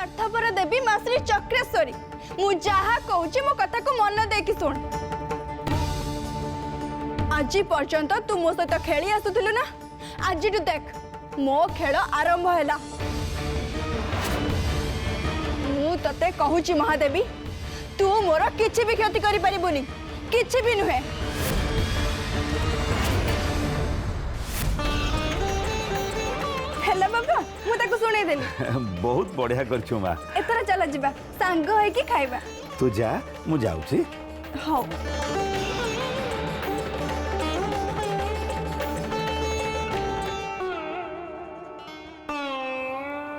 स्वार्थपर देवी माँ श्री चक्रेश्वरी मु जहा कहूची मो कथा को मन देकी सुन। आज पर्यंत तू मो सहित खेली आसुथिलु ना आज देख मो खेल आरंभ हैला। मु तते कहूची महादेवी तू मोर किछि भी क्षति करि परिबुनी किछि भी नुहे। हेलो बाबा मु ताको सुनै देली। बहुत बढ़िया करछु मां। एतरा चला जिबा सांग होय कि खाइबा। तू जा मु जाउछी। हां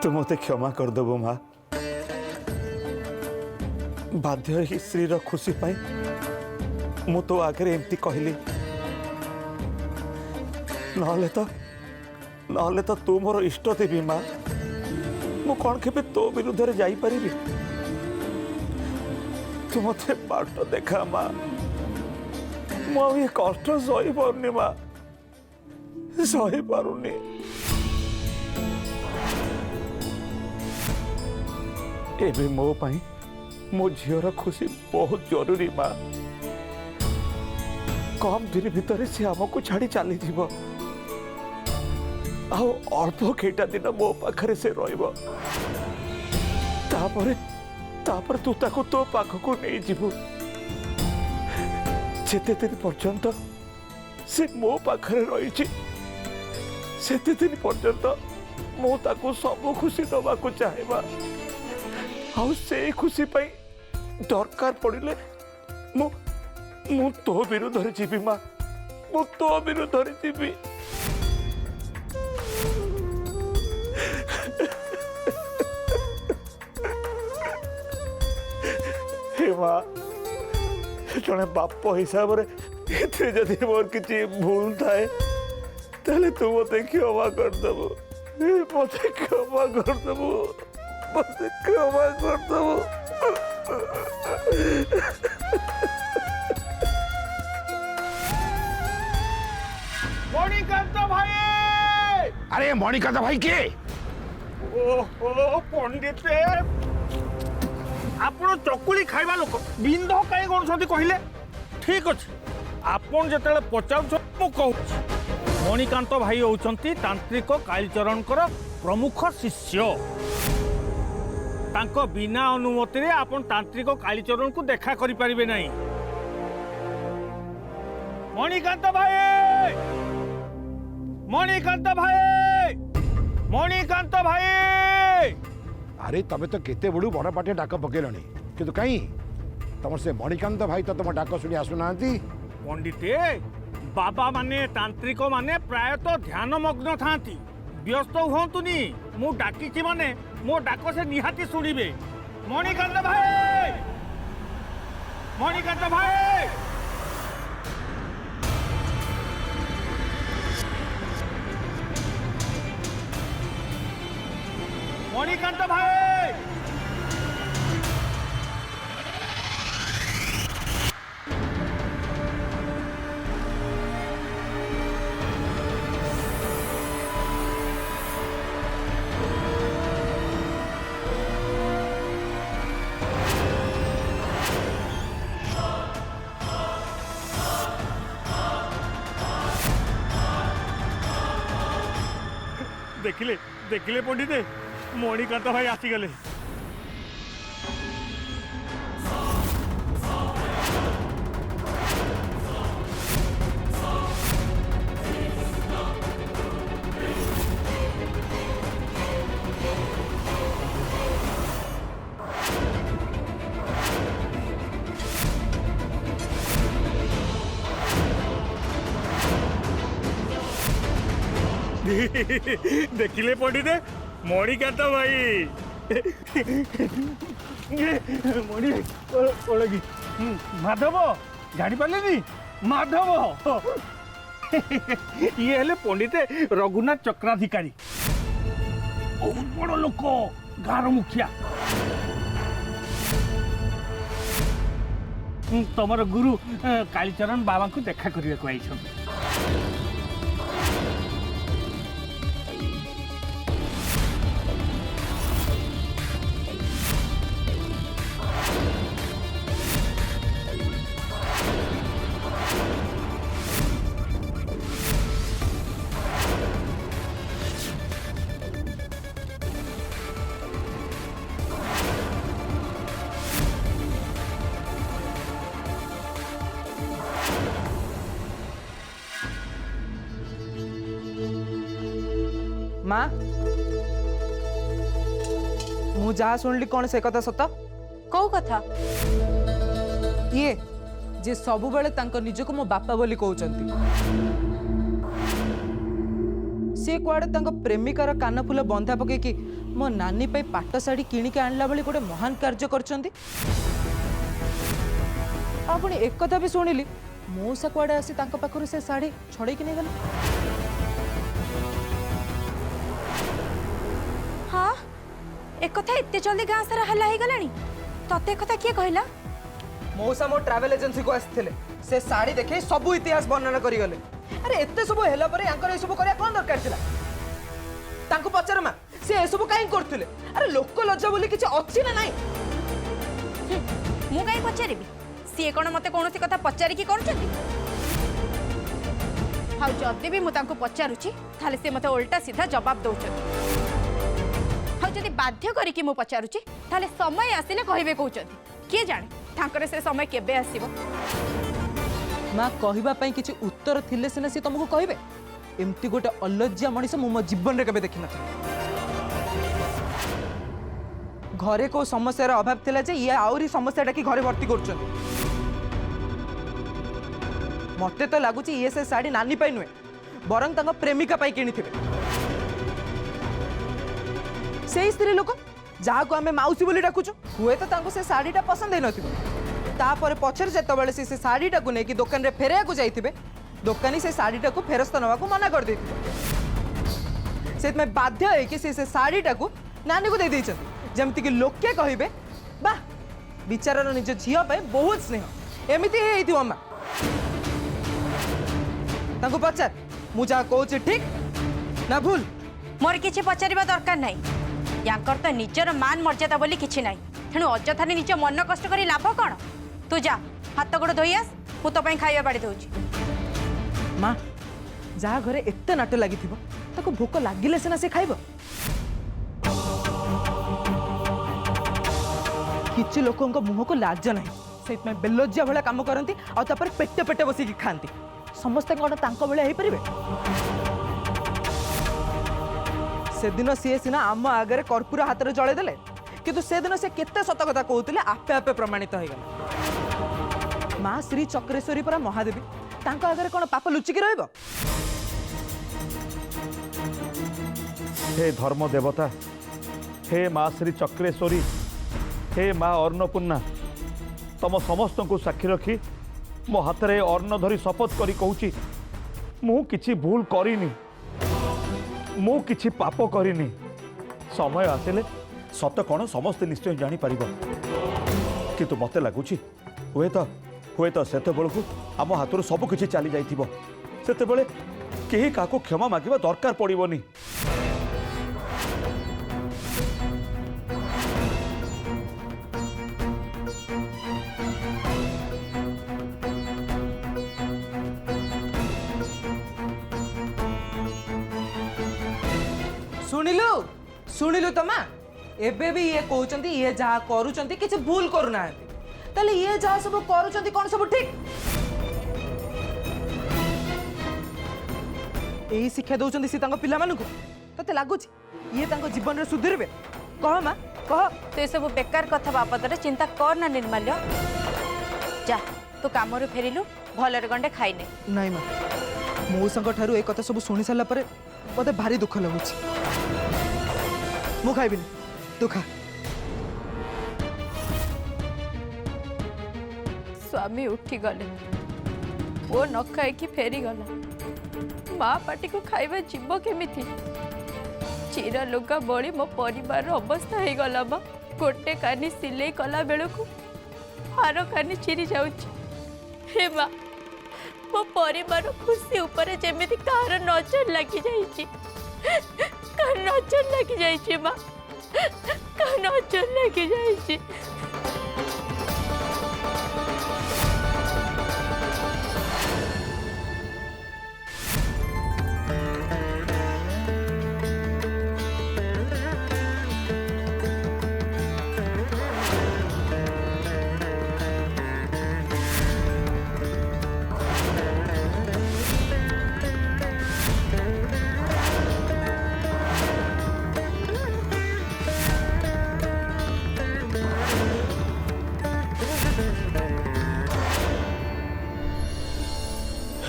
तू मते क्षमा कर देबो मां। बाध्य ही श्री रो खुशी पाई मु तो आगे एमती कहली नहले तो तू मोर इष्ट देवी मां। मु कौन के तो विरुद्ध रे जाई परिबी। तू मते बाट देखा मां। मु ये कष्ट सही पारुनी मां सही पारुनी। एबे मो पाई मो झीर खुशी बहुत जरूरी मां। कम दिन भितर से आमको छाड़ी चली जीव आउ अल्प केटा दिन मो पाखरे से रहिबो। तापर तू ताको तो पाखको नहीं जीवु। जेते दिन पर्यंत से मो पाखरे रही सेते दिन पर्यंत मो ताको सब खुशी दबा को चाहेबा। आउ से खुशी पाई दरकार पड़िले मु तो विरुद्ध रे जीवी मां। मु तो विरुद्ध रे जीवी। हे मां जने बाप हिसाब रे जदि मोर किसी भूल थाए ताले तू मते क्षमा कर देबो। मते क्षमा कर देबो। मते क्षमा कर देबो। मणिकांत भाई। अरे मणिकांत भाई के ओहो पंडित आपण चकुली खाइबा लोक बिंद कहीं गणुंट कहले ठीक अच्छे। आपण जिते पचार मु कहूँ मणिकांत भाई होउछंती तांत्रिक कालीचरण प्रमुख शिष्य। तांको बिना अनुमति रे आपण तांत्रिक कालीचरण को देखा करि परिबे नहीं। मणिकांत भाई मणिकांत भाई मणिकांत भाई। अरे तबे तो केते बड़ू बड़ पाटे डाक पकेलनी किंतु कहीं तुम से मणिकांत भाई तो तुम डाक शुणी आसुना। पंडिते बाबा माने तांत्रिक माने प्राय तो ध्यान मग्न थांती व्यस्त हुंतुनी। मु डाकी माने मो डाक से निहाती शुणिबे। मणिकांत भाई मणिकांत भाई। मणिकांत भाई देखिले देखिले पंडिते मणिकांत भाई आसीगले। देखिले पंडिते मणिकांत भाई मणि माधव जानी पारे माधव ये हेले पंडिते रघुनाथ चक्राधिकारी बहुत बड़ लोक गाँव मुखिया। तमर गुरु कालीचरण बाबा को देखा करने को आई। माँ मु जहाँ शुणिली कौन से कथा सत कौ कथा ये जे सबु बेले तांको निजको मो बापा बोली कहउचंती से कुआडे तांको प्रेमिकार कान फूल बंधा पके कि मो नानी पे पाट साड़ी किणी के आणला बेले गोटे महान कार्य करचंती आपण एक कथा भी सुनिली मौसा कुआडे आसी तांको पाखरु से साड़ी छड़े कि नहीं गला हाँ एक कथा एते जल्दी गाँ सारा हल्ला हो गलानी तते कथा किए कहला मौसा मो ट्रैवल एजेंसी को आसथिले से साड़ी देखे सब इतिहास वर्णना करी गले अरे एते सब हेला परे यांकर ए सब करिया कोन दरकार थिला तांको पचार मा से ए सब काई करथिले अरे लोक लज्जा बोली किछ अछि ना नाही मु काई पचारिबी सी कोन मते कोनोसी कथा पचारि की करछंती हाउ जदी भी मु तांको पचारुची थाले से मते उल्टा सीधा जवाब दउछंती हाउ जदी बाध्य करी कि मु पचारुची थाले समय आसिले कहिबे कहउछंती के जाने तांकर से समय केबे आसीबो माँ कहवा पाई किछि उत्तर थिले सिना से तुमको कहबे एमती गोटे अलज्जा मनीष मु मो जीवन रे केबे देखि न घरे को समस्या अभाव थिला जे ये आउरी समस्याटा कि घरे भर्ती करछन मते तो लागुची ये से साड़ी नानी पाई नुए बरंग तांको प्रेमिका पाई किनी थिबे से स्त्री लोक जहाँ को आमे माउसी बोली डाकुछु हुए तो तांको से साड़ीटा पसंद है नथिबो तापर पछर जेतबेले से साड़ीटा को नेकी दुकान रे फेरिया को जाइथिबे दुकानी से साड़ीटा को फेरस्त नवा को मना कर देथिबे सेत में बाध्य है कि से साड़ीटा को नानी को दे दैछन जेमति कि लोके कहिबे बा बिचारार निज झियो पे बहुत स्नेह एमिति हेइथिबो अम्मा तांको पचार मु जा कहूची ठीक ना भूल मोर किछि पचारिबा दरकार नाही यांकर तो निजर मान मर्यादा बोली किछि नाही तेणु अजथाने निज मन कष्ट करी लाभ कौन तू जा हाथ गोड़ धोई आस मु तो खाଇବା बाड़ी दउची माँ जहाँ घरे एते नाट लगी ताको भोक लगिले सिना से खाइब किछि लोकंक मुह को लाज नाही सेत में बेलज्जा भला काम करंती आ तापर पेटे पेटे बसी की खांती समस्त कोन तांको बेले हे परिबे से दिन सी सिना आम आगे कर्पूर हाथ में जड़े देले किंतु से दिन से केते सत कथा कहते आपे आपे प्रमाणित हो गला माँ श्री चक्रेश्वरी परा महादेवी तांको आगे कौन पाप लुचिकी रहिबो हे धर्म देवता हे माँ श्री चक्रेश्वरी हे माँ अन्नपूर्णा तम समस्त को साक्षी रखी मो हाथ में अन्न धरी शपथ करी कहूची मु किछि भूल करिनी मु किछि पाप करिनी समय आसिले सत कौन समस्ते निश्चय जानी पारिबो किंतु मते लागुची हुए तो सेते बेलू आम हाथ सब किछि चली जाइथिबो सेते बेले केही काको क्षमा मागिबा दरकार पड़िबोनी शुणिलु शुणिलु तो माँ एबे भी ये कहउचंती ये जहाँ करूचंती किछि भूल करूना ताले ये जहाँ सब करूचंती कौन सब ठीक एही शिक्षा दउचंती सी तांको पिला मानकु तते लागुची ये तांको जीवन रे सुधरबे कह माँ कह तो सब बेकार कथा बाबद रे चिंता कर ना निर्माल्य जा तू काम रे फेरिलु भलरे गंडे खाइने नहीं माँ मौसा ठारू ए कथा सब शुणी सारा पर मते भारी दुख लगुची मु खाइबिनी तू खा स्वामी उठी गले वो न खाई फेरी गला माँ पाटी को खाइबा जीव केमिति चीरा लुगा बड़ी मो परिवार अवस्था हो गला बा गोटे कानी सिलाई कला बेलू हार कानी चिरी जाउची हे माँ मो परिवार खुशी ऊपर जेमिति कार नजर लगी जाइची कार नजर लगी जाइची माँ कार नजर लगी जाइची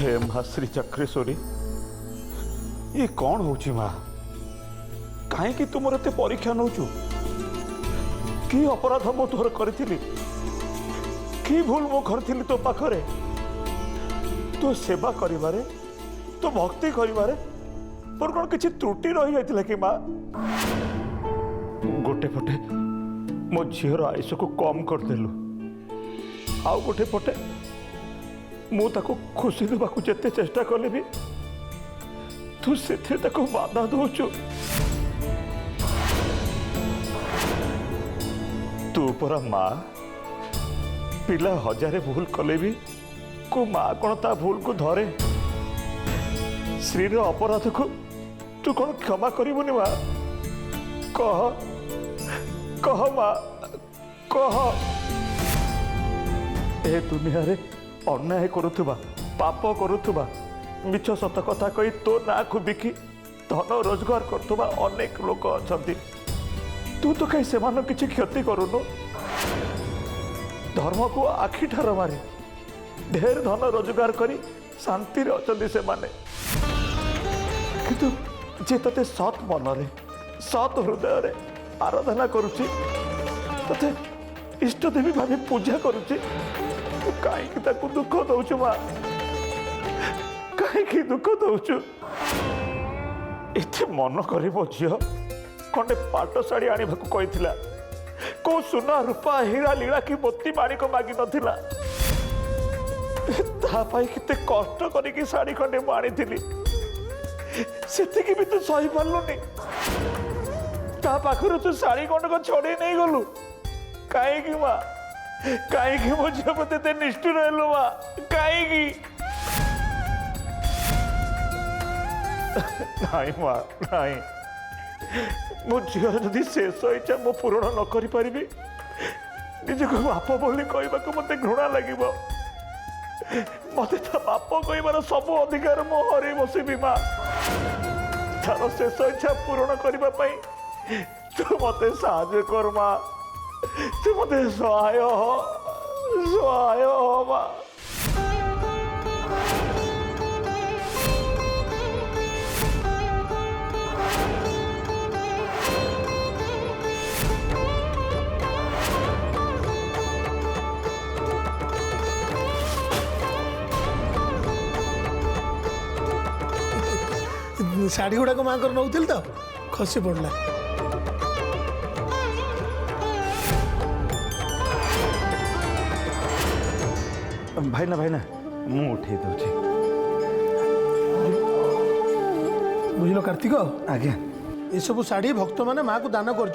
हे माँ श्री चक्रेश्वरी ये कौन होची माँ कहीं तुम एत परीक्षा नौचु कि अपराध मु तोर करी कि भूल मु करी तो पाखरे तो सेवा करिबारे तो भक्ति करिबारे पर कौन किसी त्रुटि रही जाइतिला कि माँ गोटे पटे मो झीर आयुष को कम करदेलु आउ गोटे पटे मु ताको खुशी देवाकू जेते चेष्टा कले भी तू से बाधा दौचु तू परा माँ पिला हजारे भूल कले भी को माँ कौन ता भूल को धरे श्रीर अपराध को तू कौन क्षमा करिबुनी माँ कह कह माँ कह ए दुनिया रे अन्याय करुथुबा पाप करुथुबा मिछ सत कथा कही तो ना को बिकी धन रोजगार करथुबा अनेक लोक अछंती तू तो कहीं से किसी क्षति करूनु धर्म को आखि ठार मारे ढेर धन रोजगार करी शांति रे अछंती से माने किंतु जे तते सत मन रे सत हृदय रे आराधना करुची तते इष्ट देवी भावे पूजा करुची कहीं ताकू दुख दौचु माँ कहीं दुख दौचु एते मन कर झील खंडे पाट शाढ़ी आनिबाकू कहिथिला को सुना रूपा हीरा लीला कि मोती माणिक मागी नथिला तापाई केते कष्ट करिकी शाढ़ी खंडे मु आनिथिली सेतिकी भी तू सही पारलुनी ता पाखरु तू शाढ़ी खंडक छड़े नहीं गलु कहीं माँ कहीं मो झील प्रति निष्ठुर हेलु माँ कहीं नहीं माँ नहीं मो झील जदि शेष इच्छा मो पूरण न करि परिबी निजक बाप बोली कहवाक मत घृणा लगे मत बाप कहबार सब अधिकार मो हर बसबी माँ तार शेष इच्छा पूरण करने तू मत साहाय्य कर माँ तू मत सहाय हो माँ शाढ़ी गुड़ाक माँ कर नौल तो खसी पड़ला भाईना भाईना मु उठे दौची बुझल कार्तिक आज्ञा ये सब शाढ़ी भक्त मैंने माँ को दान कर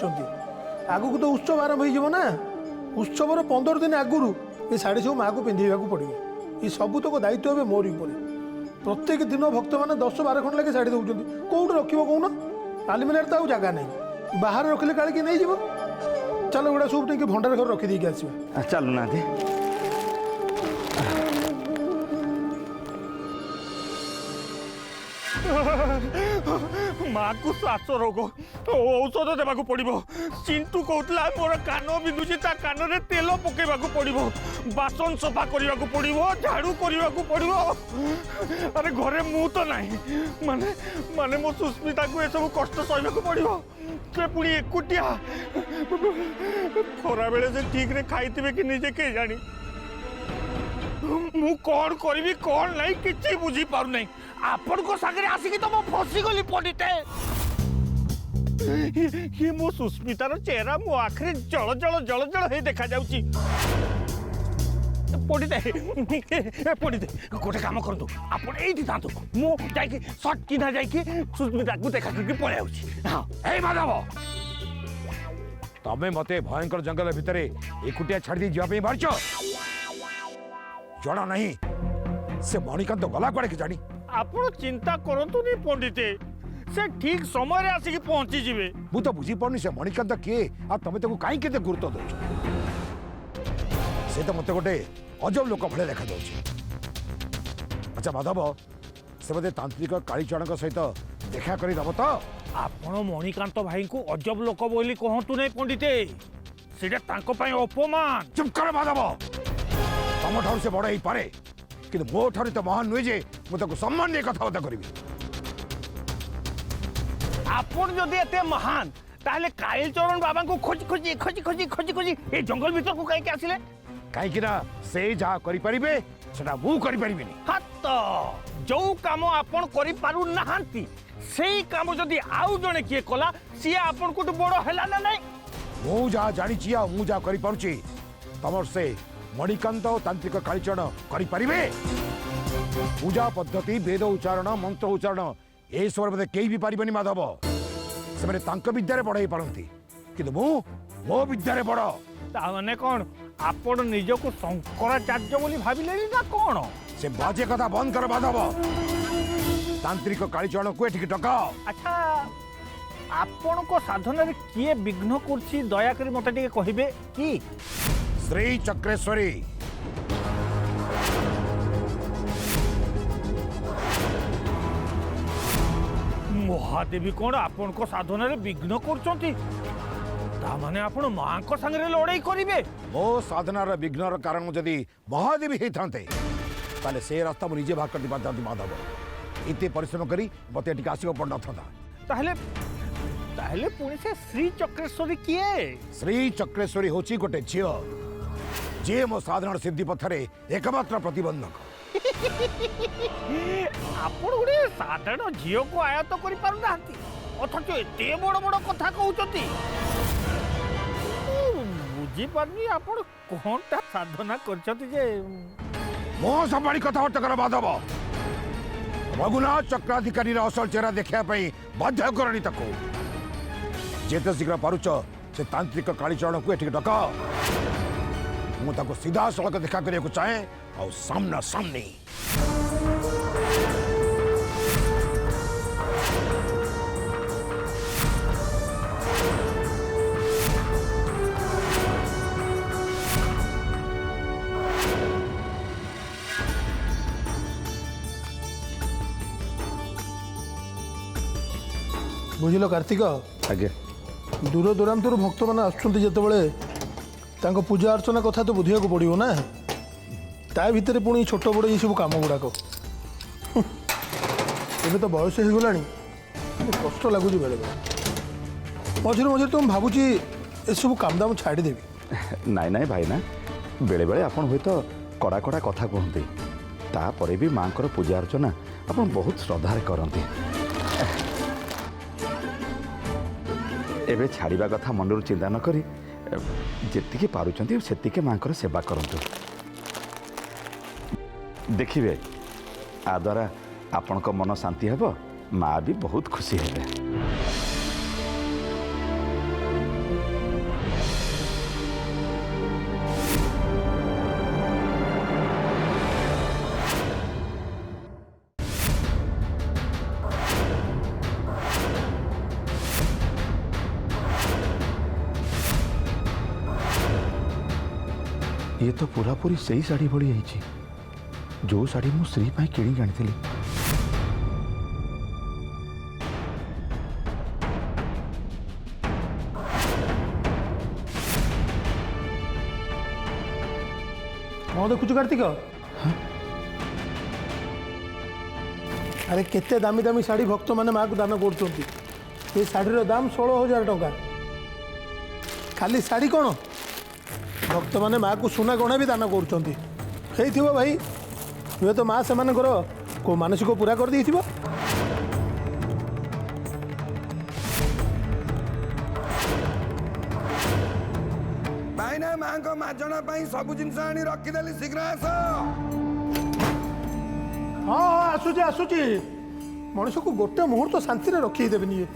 आगु तो उत्सव आरंभ हो ना उत्सवर 15 दिन आगुरी ये शाढ़ी सब माँ को पिंधेगा पड़ो ये सबुतक दायित्व है मोर ऊपर प्रत्येक दिन भक्त मैंने 10-12 खंड लगे शाढ़ी दौरान कौट रख कौन आलिमिनार तो जगह नहीं बाहर रखिले काले किए नहीं जीव चलो गुड़ा सब नहीं भंडार घर रखी देके आसवा चलू ना माँ को श्वास रोग औषध देवाक पड़ो चिंटू कहला मोर कान बिंधुची ता कान रे तेल पकेबा पड़ो बासन सफा करने को पड़ो झाड़ू करने को पड़ो अरे घरे मु तो नहीं माने माने मो सुस्मिता को ये सब कष्ट सहवाक पड़ो से पुणी एकुटिया खरा बेले से ठीक रे खाइथिबे कि निजे के जानी मु कौन करी कौन नहीं किसी बुझी पार नहीं आपण को सागरे आसिकी तो मो फसी गली पड़िते ये मो सुस्मितार चेहरा मो आखरे जल जल जल जल हे देखा जाउची पड़िते पड़िते गोटे काम करतु आपण एठी थांतु मो जाइकी शॉट किना जाइकी सुस्मिता को देखा कि पळे आउची हां ए माधव तमे मते भयंकर जंगल भितर एकुटिया छाड़ दी जीवा पे बारचो जड़ा नहीं से मणिकांत गला कुआड़े के जानी आपण चिंता करतु नहीं पंडिते से ठीक समय रे आसिकी पहुंची जिवे मु तो बुझी पड़नी से मणिकांत किए आ तमे ताको काई केते गुरुत्व दउछ से तो मते गोटे अजब लोक भले देखा दउछ अच्छा माधव से बदे तांत्रिक कालीचरण सहित देखा करी दब तो आपण मणिकांत भाई को अजब लोक बोली कहतु नहीं पंडिते सेटा तांको पई अपमान चुप कर माधव तम ठार से बड़ ही पारे କିନ୍ତୁ ମୋ ଠାରୁ ତ ମହାନ ନୁହେଁ ଯେ ମୁଁ ତାକୁ ସମ୍ମାନ ଦେଇ କଥାବାର୍ତ୍ତା କରିବି। ଆପଣ ଯଦି ଏତେ ମହାନ ତାହେଲେ କାଳିଚରଣ ବାବାଙ୍କୁ ଖୋଜି ଖୋଜି ଖୋଜି ଖୋଜି ଖୋଜି ଖୋଜି ଏ ଜଙ୍ଗଲ ଭିତରକୁ କାହିଁକି ଆସିଲେ? କାହିଁକି ନା ସେ ଯାହା କରିପାରିବେ ସେଟା ମୁଁ କରିପାରିବିନି। ହାତ ଯୋଉ କାମ ଆପଣ କରିପାରୁନାହାନ୍ତି ସେଇ କାମ ଯଦି ଆଉ ଜଣେ କିଏ କଲା ସିଏ ଆପଣଙ୍କଠୁ ବଡ ହେଲା ନା ନାଇଁ? ମୁଁ ଯାହା ଜାଣିଛି ଆଉ ମୁଁ ଯାହା କରିପାରୁଛି ତମର ସେ ମଣିକାନ୍ତ ଓ ତାନ୍ତ୍ରିକ କାଳିଚରଣ କରିପାରିବେ? ପୂଜା ପଦ୍ଧତି ବେଦ ଉଚ୍ଚାରଣ ମନ୍ତ୍ର ଉଚ୍ଚାରଣ ଏସବୁ ବୋଧେ କେହି ବି ପାରିବେନି ମାଧବ। ସେମାନେ ତାଙ୍କ ବିଦ୍ୟାରେ ବଡ଼ ହେଇପାରନ୍ତି କିନ୍ତୁ ମୁଁ ମୋ ବିଦ୍ୟାରେ ବଡ଼। ତାମାନେ କ'ଣ ଆପଣ ନିଜକୁ ଶଙ୍କରାଚାର୍ଯ୍ୟ ବୋଲି ଭାବିଲେଣି ନା କ'ଣ? ସେ ବାଜେ କଥା ବନ୍ଦ କର ମାଧବ। ତାନ୍ତ୍ରିକ କାଳିଚରଣକୁ ଏଠିକି ଡକାଅ। ଆଚ୍ଛା ଆପଣଙ୍କ ସାଧନାରେ କିଏ ବିଘ୍ନ କରୁଛି ଦୟାକରି ମତେ ଟିକେ କହିବେ କି? ଶ୍ରୀ ଚକ୍ରେଶ୍ୱରୀ। ମହାଦେବୀ କ'ଣ ଆପଣଙ୍କ ସାଧନାରେ ବିଘ୍ନ କରୁଛନ୍ତି? ତାମାନେ ଆପଣ ମାଙ୍କ ସାଙ୍ଗରେ ଲଢ଼େଇ କରିବେ? ମୋ ସାଧନାର ବିଘ୍ନର କାରଣ ଯଦି ମହାଦେବୀ ହେଇଥାନ୍ତେ ତାହେଲେ ସେ ରାସ୍ତା ମୁଁ ନିଜେ ବାହାର କରି ପାରିଥାନ୍ତି ମାଧବ। ଏତେ ପରିଶ୍ରମ କରି ମତେ ଏଠିକି ଆସିବାକୁ ପଡ଼ିନଥାନ୍ତା। ତାହେଲେ ତାହେଲେ ପୁଣି ସେ ଶ୍ରୀ ଚକ୍ରେଶ୍ୱରୀ କିଏ? ଶ୍ରୀ ଚକ୍ରେଶ୍ୱରୀ ହେଉଛି ଗୋଟେ ଝିଅ ଯିଏ ମୋ ସାଧାରଣ ସିଦ୍ଧି ପଥରେ ଏକମାତ୍ର ପ୍ରତିବନ୍ଧକ। ଆପଣ ଗୋଟେ ସାଧାରଣ ଝିଅକୁ ଆୟତ୍ତ କରିପାରୁନାହାନ୍ତି ଅଥଚ ଏତେ ବଡ଼ ବଡ଼ କଥା କହୁଛନ୍ତି। ବୁଝିପାରୁନି ଆପଣ କଣଟା ସାଧନା କରିଛନ୍ତି ଯେ? ମୋ ସମ୍ଭାଳି କଥାବାର୍ତ୍ତା କର ମାଧବ। ରଘୁନାଥ ଚକ୍ରାଧିକାରୀର ଅସଲ ଚେହେରା ଦେଖିବା ପାଇଁ ବାଧ୍ୟ କରଣି ତାକୁ। ଯେତେ ଶୀଘ୍ର ପାରୁଛ ସେ ତାନ୍ତ୍ରିକ କାଳିଚରଣକୁ ଏଠିକି ଡକାଅ। ମୁଁ ତାକୁ ସିଧାସଳଖ ଦେଖା କରିବାକୁ ଚାହେଁ ଆଉ ସାମ୍ନା ସାମ୍ନି। ବୁଝିଲ କାର୍ତ୍ତିକ, ଆଜ୍ଞା ଦୂର ଦୂରାନ୍ତରୁ ଭକ୍ତମାନେ ଆସୁଛନ୍ତି ଯେତେବେଳେ ତାଙ୍କ ପୂଜା ଅର୍ଚ୍ଚନା କଥା ତ ବୁଝିବାକୁ ପଡ଼ିବ ନା। ତା ଭିତରେ ପୁଣି ଛୋଟ ବଡ଼ ଏଇସବୁ କାମ ଗୁଡ଼ାକ। ଏବେ ତ ବୟସ ହେଇଗଲାଣି, କଷ୍ଟ ଲାଗୁଛି ବେଳେବେଳେ। ମଝିରେ ମଝିରେ ତ ମୁଁ ଭାବୁଛି ଏସବୁ କାମଦାମ ଛାଡ଼ିଦେବି। ନାଇଁ ନାଇଁ ଭାଇନା, ବେଳେବେଳେ ଆପଣ ହୁଏତ କଡ଼ା କଡ଼ା କଥା କୁହନ୍ତି, ତାପରେ ବି ମାଙ୍କର ପୂଜା ଅର୍ଚ୍ଚନା ଆପଣ ବହୁତ ଶ୍ରଦ୍ଧାରେ କରନ୍ତି। ଏବେ ଛାଡ଼ିବା କଥା ମନରୁ ଚିନ୍ତା ନ କରି ଯେତିକି ପାରୁଛନ୍ତି ସେତିକି ମାଙ୍କର ସେବା କରନ୍ତୁ। ଦେଖିବେ ଆ ଦ୍ୱାରା ଆପଣଙ୍କ ମନ ଶାନ୍ତି ହେବ, ମା ବି ବହୁତ ଖୁସି ହେବେ। ये तो पूरा पूरी सही शाढ़ी भली है जो शाढ़ी मु श्री पाई किणी आनी। हाँ देखुच कार्तिक, अरे केते दामी दामी शाढ़ी भक्त मैंने माँ को दान कर शाढ़ीर दाम 16,000 टंका। खाली शाढ़ी कौन भक्त मैंने माँ को सुना गहना भी दान कर भाई। हुए तो माँ से को मानसिक पूरा कर दी। भाईना माँ को माजणा सब जिनस आनी रखीदेली शीघ्र आस। हाँ हाँ आसुची आसुची मनीष को गोटे मुहूर्त शांति रखीदेवी। ये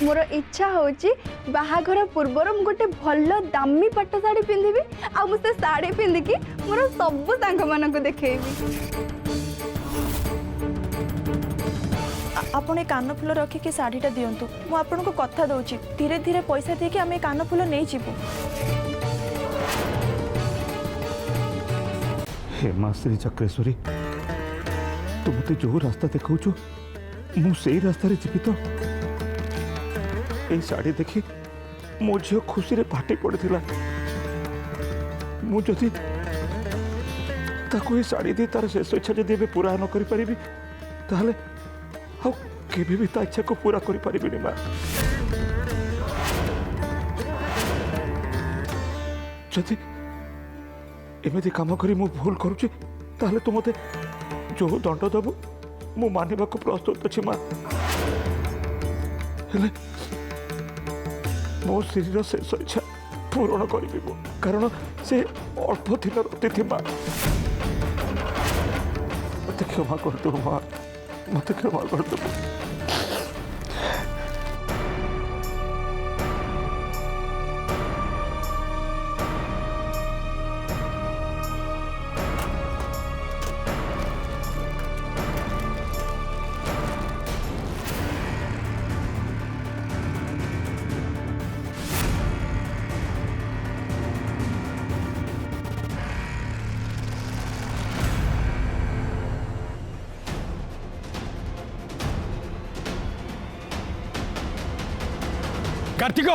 मोर इच्छा होची बाहाघर पूर्वर मु गोटे भल दामी पट्ट साड़ी पिंधिबी आ मु से साड़ी पिंधिकी मोर सब सांग मानक देखेबी। आपण ए कान फुल रखिकी शाढ़ीटा दिंतु मु आपन को कथा दउची धीरे धीरे पैसा देके आम कान फुल नहीं जीवु। हे माँ श्री चक्रेश्वरी तू मत जो रास्ता देखाऊछु मु से रास्ता रे जीवित ए साड़ी देखी मो झील खुशी रे फाटी पड़िथिला मु जदि ताको ए साड़ी दे तार शेष इच्छा जदि एबे पूरा न करि परिबी ताहले आउ केबे भी ता इच्छा को पूरा करि परिबिनी माँ। जदि एमती काम करी मु भूल करुची ताहले तू मते जो दंड दबु मु मानिबा को प्रस्तुत अछि माँ। हेले मो शरीर शेष इच्छा पूरण करिबी मु कारण से अल्प दिन अतिथि माँ। मते क्षमा कर दो माँ मते क्षमा कर दो। कार्तिक